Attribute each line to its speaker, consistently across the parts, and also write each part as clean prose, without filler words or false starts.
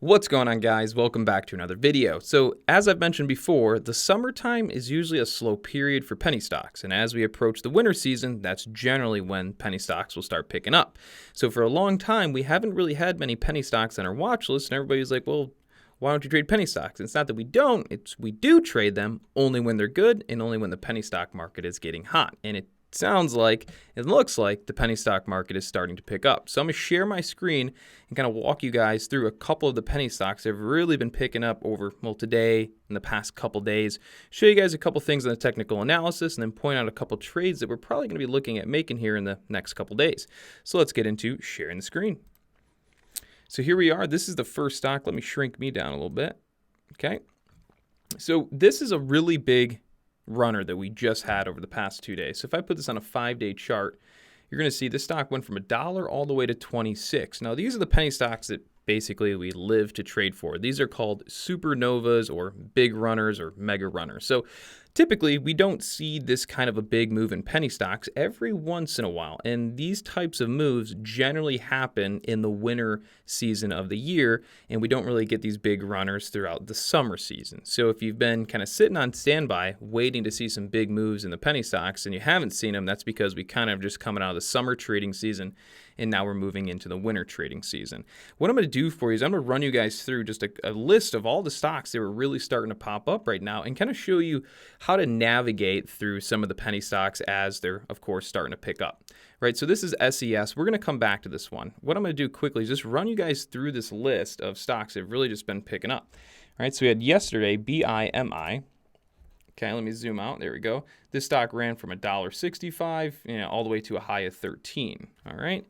Speaker 1: What's going on, guys? Welcome back to another video. So as I've mentioned before, the summertime is usually a slow period for penny stocks, and as we approach the winter season, that's generally when penny stocks will start picking up. So for a long time, we haven't really had many penny stocks on our watch list, and everybody's like, well, why don't you trade penny stocks? It's not that we don't, it's we do trade them only when they're good and only when the penny stock market is getting hot. And it looks like the penny stock market is starting to pick up. So I'm going to share my screen and kind of walk you guys through a couple of the penny stocks that have really been picking up over, well, today and the past couple days. Show you guys a couple things on the technical analysis and then point out a couple trades that we're probably going to be looking at making here in the next couple days. So let's get into sharing the screen. So here we are. This is the first stock. Let me shrink me down a little bit. Okay. So this is a really big runner that we just had over the past 2 days. So if I put this on a 5-day chart, you're going to see this stock went from $1 all the way to 26. Now, these are the penny stocks that basically we live to trade for. These are called supernovas or big runners or mega runners. So typically, we don't see this kind of a big move in penny stocks every once in a while. And these types of moves generally happen in the winter season of the year, and we don't really get these big runners throughout the summer season. So if you've been kind of sitting on standby, waiting to see some big moves in the penny stocks, and you haven't seen them, that's because we kind of just coming out of the summer trading season, and now we're moving into the winter trading season. What I'm going to do for you is I'm going to run you guys through just a list of all the stocks that are really starting to pop up right now and kind of show you how to navigate through some of the penny stocks as they're, of course, starting to pick up. Right, so this is SES. We're going to come back to this one. What I'm going to do quickly is just run you guys through this list of stocks that have really just been picking up. All right, so we had yesterday BIMI. Okay, let me zoom out. There we go. This stock ran from $1.65 all the way to a high of 13. All right.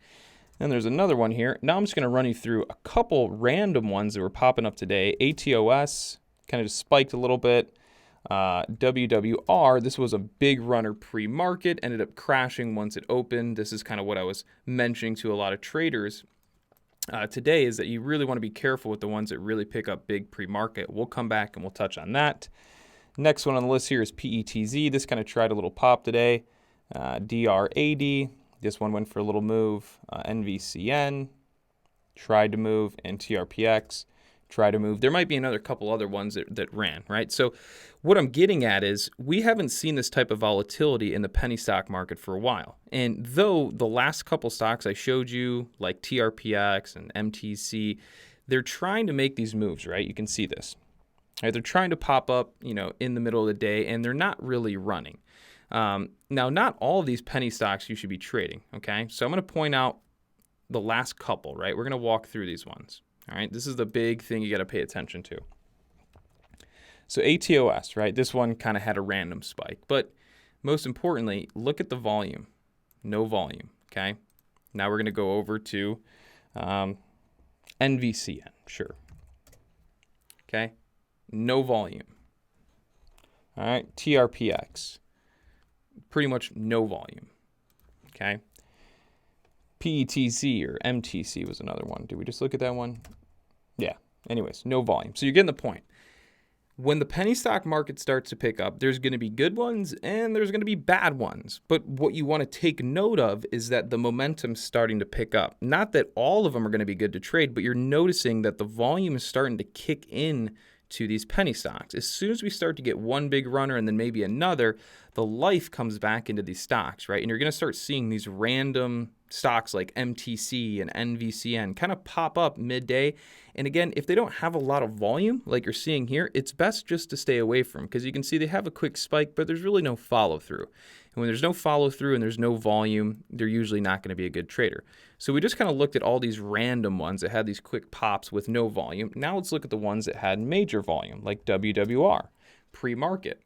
Speaker 1: Then there's another one here. Now I'm just going to run you through a couple random ones that were popping up today. ATOS kind of just spiked a little bit. WWR, this was a big runner pre-market, ended up crashing once it opened. This is kind of what I was mentioning to a lot of traders today, is that you really want to be careful with the ones that really pick up big pre-market. We'll come back and we'll touch on that. Next one on the list here is PETZ. This kind of tried a little pop today. DRAD, this one went for a little move. NVCN tried to move, and TRPX tried to move. There might be another couple other ones that ran, right? So what I'm getting at is we haven't seen this type of volatility in the penny stock market for a while. And though the last couple stocks I showed you, like TRPX and MTC, they're trying to make these moves, right? You can see this. Right, they're trying to pop up, in the middle of the day, and they're not really running. Now, not all of these penny stocks you should be trading, okay? So I'm going to point out the last couple, right? We're going to walk through these ones, all right? This is the big thing you got to pay attention to. So ATOS, right? This one kind of had a random spike. But most importantly, look at the volume. No volume, okay? Now we're going to go over to NVCN, sure. Okay? No volume. All right, TRPX, pretty much no volume. Okay. PETZ or MTC was another one. Did we just look at that one? Yeah. Anyways, no volume. So you're getting the point. When the penny stock market starts to pick up, there's going to be good ones and there's going to be bad ones. But what you want to take note of is that the momentum's starting to pick up. Not that all of them are going to be good to trade, but you're noticing that the volume is starting to kick in to these penny stocks. As soon as we start to get one big runner and then maybe another, the life comes back into these stocks, right? And you're going to start seeing these random stocks like MTC and NVCN kind of pop up midday. And again, if they don't have a lot of volume like you're seeing here, it's best just to stay away from, because you can see they have a quick spike, but there's really no follow through. And when there's no follow through and there's no volume, they're usually not going to be a good trader. So we just kind of looked at all these random ones that had these quick pops with no volume. Now let's look at the ones that had major volume, like WWR, pre-market.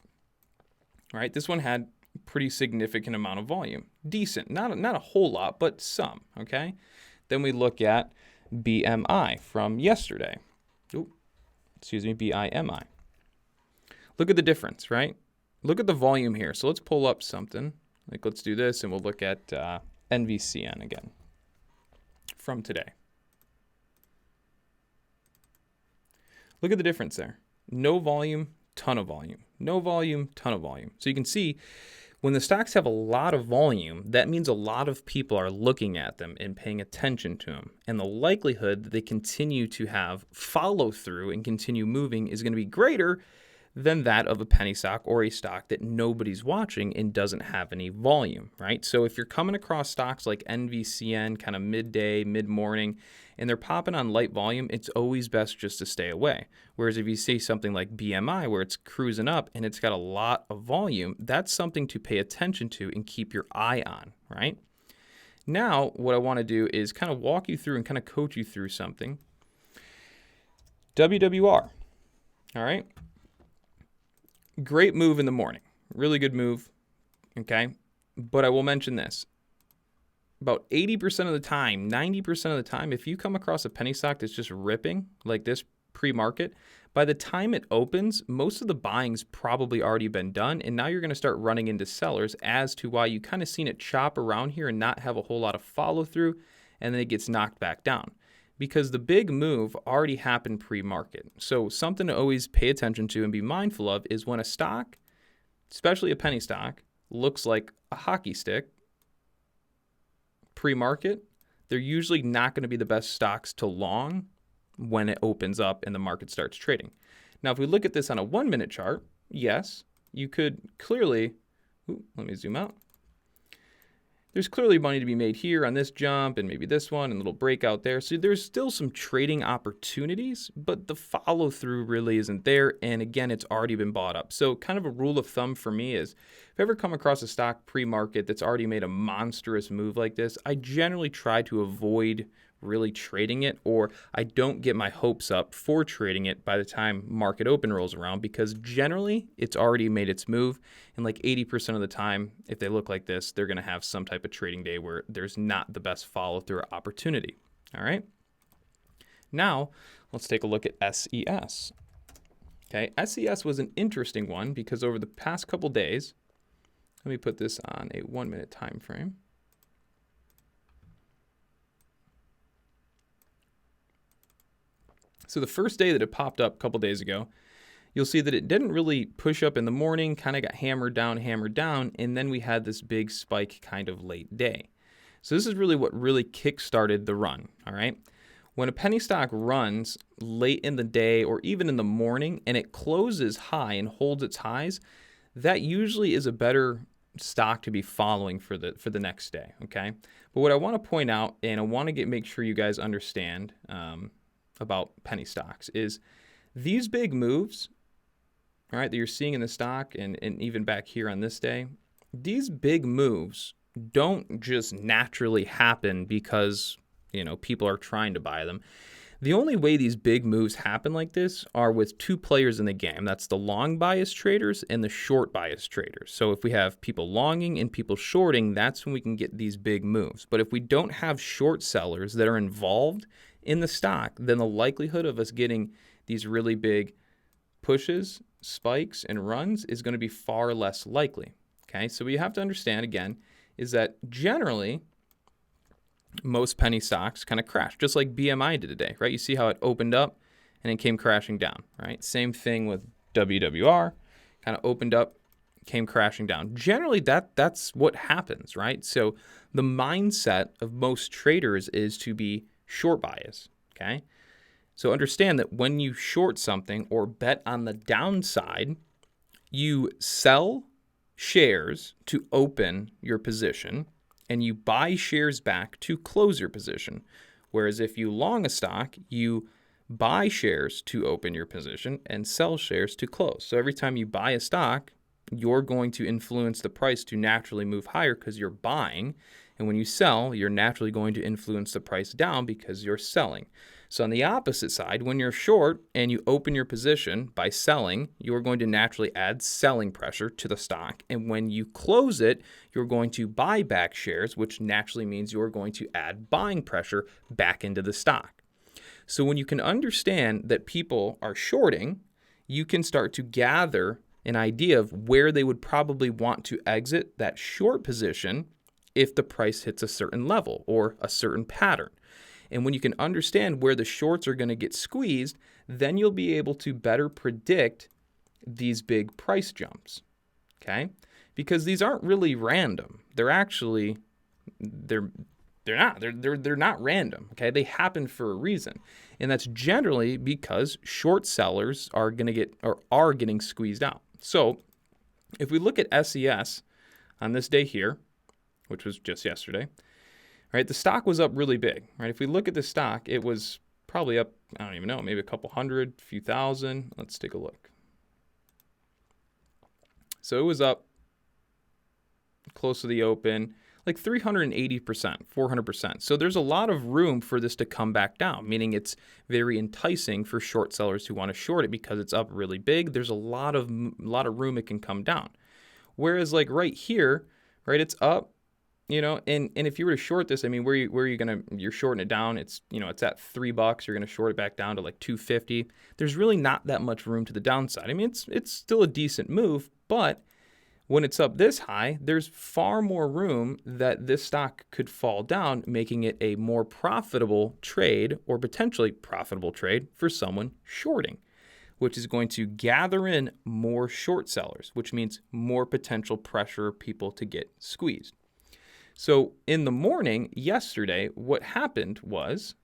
Speaker 1: Right? This one had pretty significant amount of volume. Decent. Not a whole lot, but some. Okay? Then we look at BMI from yesterday. BIMI. Look at the difference, right? Look at the volume here. So let's pull up something. Like, let's do this, and we'll look at NVCN again from today. Look at the difference there. No volume, ton of volume. No volume, ton of volume. So you can see When the stocks have a lot of volume, that means a lot of people are looking at them and paying attention to them. And the likelihood that they continue to have follow through and continue moving is going to be greater than that of a penny stock or a stock that nobody's watching and doesn't have any volume, right? So if you're coming across stocks like NVCN, kind of midday, mid-morning, and they're popping on light volume, it's always best just to stay away. Whereas if you see something like BMI where it's cruising up and it's got a lot of volume, that's something to pay attention to and keep your eye on, right? Now, what I want to do is kind of walk you through and kind of coach you through something. WWR, all right? Great move in the morning. Really good move, okay? But I will mention this. About 80% of the time, 90% of the time, if you come across a penny stock that's just ripping like this pre-market, by the time it opens, most of the buying's probably already been done, and now you're going to start running into sellers as to why you kind of seen it chop around here and not have a whole lot of follow-through, and then it gets knocked back down. Because the big move already happened pre-market. So something to always pay attention to and be mindful of is when a stock, especially a penny stock, looks like a hockey stick pre-market, they're usually not going to be the best stocks to long when it opens up and the market starts trading. Now, if we look at this on a 1-minute chart, yes, you could clearly, let me zoom out. There's clearly money to be made here on this jump and maybe this one and a little breakout there. So there's still some trading opportunities, but the follow through really isn't there. And again, it's already been bought up. So kind of a rule of thumb for me is if I ever come across a stock pre-market that's already made a monstrous move like this, I generally try to avoid really trading it, or I don't get my hopes up for trading it by the time market open rolls around, because generally it's already made its move, and like 80% of the time, if they look like this, they're going to have some type of trading day where there's not the best follow through or opportunity. All right. Now let's take a look at SES. Okay, SES was an interesting one because over the past couple days, let me put this on a 1-minute time frame. So the first day that it popped up a couple days ago, you'll see that it didn't really push up in the morning, kind of got hammered down, and then we had this big spike kind of late day. So this is really what really kick-started the run, all right? When a penny stock runs late in the day or even in the morning and it closes high and holds its highs, that usually is a better stock to be following for the next day, okay? But what I want to point out, and I want to make sure you guys understand about penny stocks, is these big moves, all right, that you're seeing in the stock and even back here on this day, these big moves don't just naturally happen because, you know, people are trying to buy them. The only way these big moves happen like this are with two players in the game. That's the long bias traders and the short bias traders. So if we have people longing and people shorting, that's when we can get these big moves. But if we don't have short sellers that are involved in the stock, then the likelihood of us getting these really big pushes, spikes, and runs is going to be far less likely. Okay, so what you have to understand again is that generally most penny stocks kind of crash, just like BMI did today, right? You see how it opened up and it came crashing down, right? Same thing with WWR, kind of opened up, came crashing down. Generally, that's what happens, right? So the mindset of most traders is to be short bias, okay? So understand that when you short something or bet on the downside, you sell shares to open your position and you buy shares back to close your position. Whereas if you long a stock, you buy shares to open your position and sell shares to close. So every time you buy a stock, you're going to influence the price to naturally move higher because you're buying. And when you sell, you're naturally going to influence the price down because you're selling. So on the opposite side, when you're short and you open your position by selling, you're going to naturally add selling pressure to the stock. And when you close it, you're going to buy back shares, which naturally means you're going to add buying pressure back into the stock. So when you can understand that people are shorting, you can start to gather an idea of where they would probably want to exit that short position if the price hits a certain level or a certain pattern. And when you can understand where the shorts are going to get squeezed, then you'll be able to better predict these big price jumps, okay? because these aren't really random. They're actually, they're not random, okay? They happen for a reason. And that's generally because short sellers are getting squeezed out. So if we look at SES on this day here, which was just yesterday, right? The stock was up really big, right? If we look at the stock, it was probably up, I don't even know, maybe a couple hundred, few thousand. Let's take a look. So it was up close to the open, like 380%, 400%. So there's a lot of room for this to come back down, meaning it's very enticing for short sellers who want to short it because it's up really big. There's a lot of room it can come down. Whereas like right here, right, it's up, and if you were to short this, I mean, you're shorting it down. It's, it's at $3. You're going to short it back down to like $2.50. There's really not that much room to the downside. I mean, it's still a decent move, but when it's up this high, there's far more room that this stock could fall down, making it a more profitable trade or potentially profitable trade for someone shorting, which is going to gather in more short sellers, which means more potential pressure people to get squeezed. So in the morning yesterday, what happened was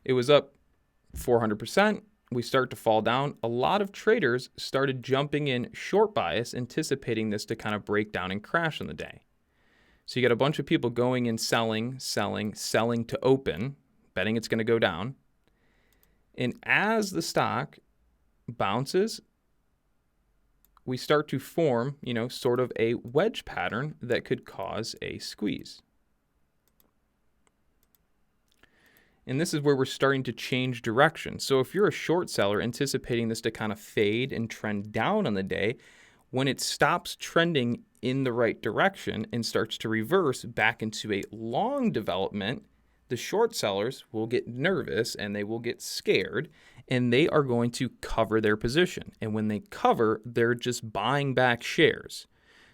Speaker 1: it was up 400%. We start to fall down. A lot of traders started jumping in short bias, anticipating this to kind of break down and crash on the day. So you got a bunch of people going in selling to open, betting it's going to go down. And as the stock bounces, we start to form, sort of a wedge pattern that could cause a squeeze. And this is where we're starting to change direction. So if you're a short seller anticipating this to kind of fade and trend down on the day, when it stops trending in the right direction and starts to reverse back into a long development, the short sellers will get nervous and they will get scared and they are going to cover their position. And when they cover, they're just buying back shares.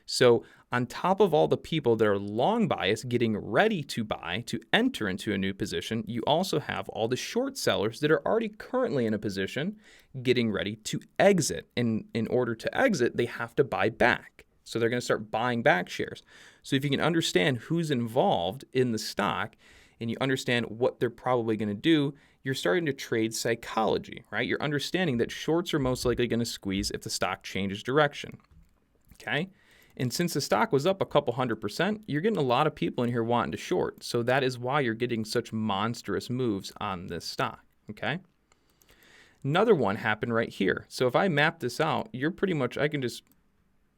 Speaker 1: So on top of all the people that are long bias getting ready to buy, to enter into a new position, you also have all the short sellers that are already currently in a position getting ready to exit. And in order to exit, they have to buy back. So they're going to start buying back shares. So if you can understand who's involved in the stock and you understand what they're probably going to do, you're starting to trade psychology, right? You're understanding that shorts are most likely going to squeeze if the stock changes direction, okay? And since the stock was up a couple 100%, you're getting a lot of people in here wanting to short. So that is why you're getting such monstrous moves on this stock, okay? Another one happened right here. So if I map this out, I can just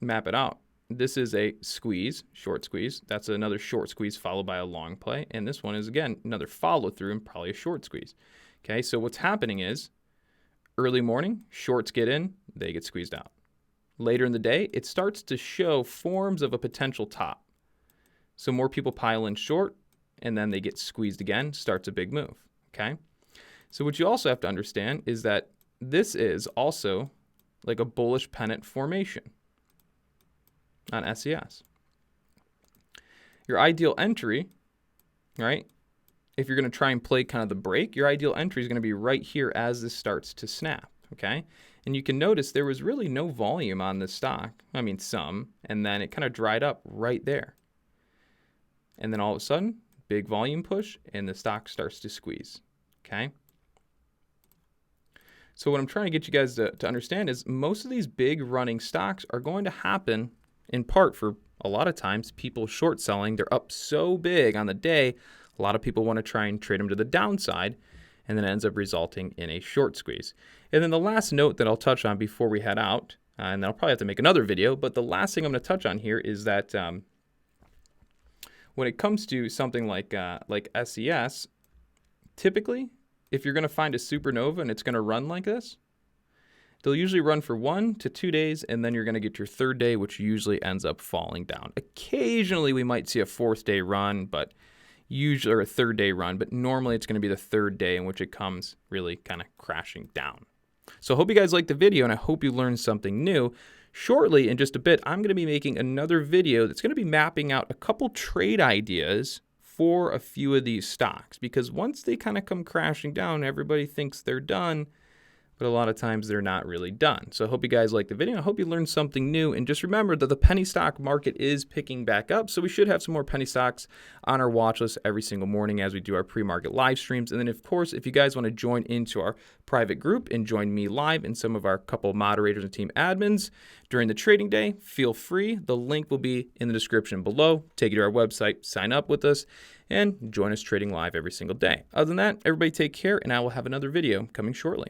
Speaker 1: map it out. This is a squeeze, short squeeze. That's another short squeeze followed by a long play. And this one is, again, another follow through and probably a short squeeze. Okay, so what's happening is early morning, shorts get in, they get squeezed out. Later in the day, it starts to show forms of a potential top. So more people pile in short, and then they get squeezed again, starts a big move, okay? So what you also have to understand is that this is also like a bullish pennant formation on SES. Your ideal entry, right, if you're going to try and play kind of the break, your ideal entry is going to be right here as this starts to snap, okay? And you can notice there was really no volume on this stock. I mean, some, and then it kind of dried up right there. And then all of a sudden, big volume push, and the stock starts to squeeze, okay? So what I'm trying to get you guys to understand is most of these big running stocks are going to happen in part for a lot of times people short selling. They're up so big on the day, a lot of people want to try and trade them to the downside, and then it ends up resulting in a short squeeze. And then the last note that I'll touch on before we head out, and then I'll probably have to make another video, but the last thing I'm going to touch on here is that when it comes to something like SES, typically, if you're going to find a supernova and it's going to run like this, they'll usually run for 1 to 2 days, and then you're going to get your third day, which usually ends up falling down. Occasionally, we might see a fourth day run, but usually, or a third day run, but normally it's going to be the third day in which it comes really kind of crashing down. So I hope you guys liked the video, and I hope you learned something new. Shortly, in just a bit, I'm going to be making another video that's going to be mapping out a couple trade ideas for a few of these stocks, because once they kind of come crashing down, everybody thinks they're done. but a lot of times they're not really done. So I hope you guys like the video. I hope you learned something new. And just remember that the penny stock market is picking back up. So we should have some more penny stocks on our watch list every single morning as we do our pre-market live streams. And then, of course, if you guys want to join into our private group and join me live and some of our couple of moderators and team admins during the trading day, feel free. The link will be in the description below. Take you to our website, sign up with us, and join us trading live every single day. Other than that, everybody take care, and I will have another video coming shortly.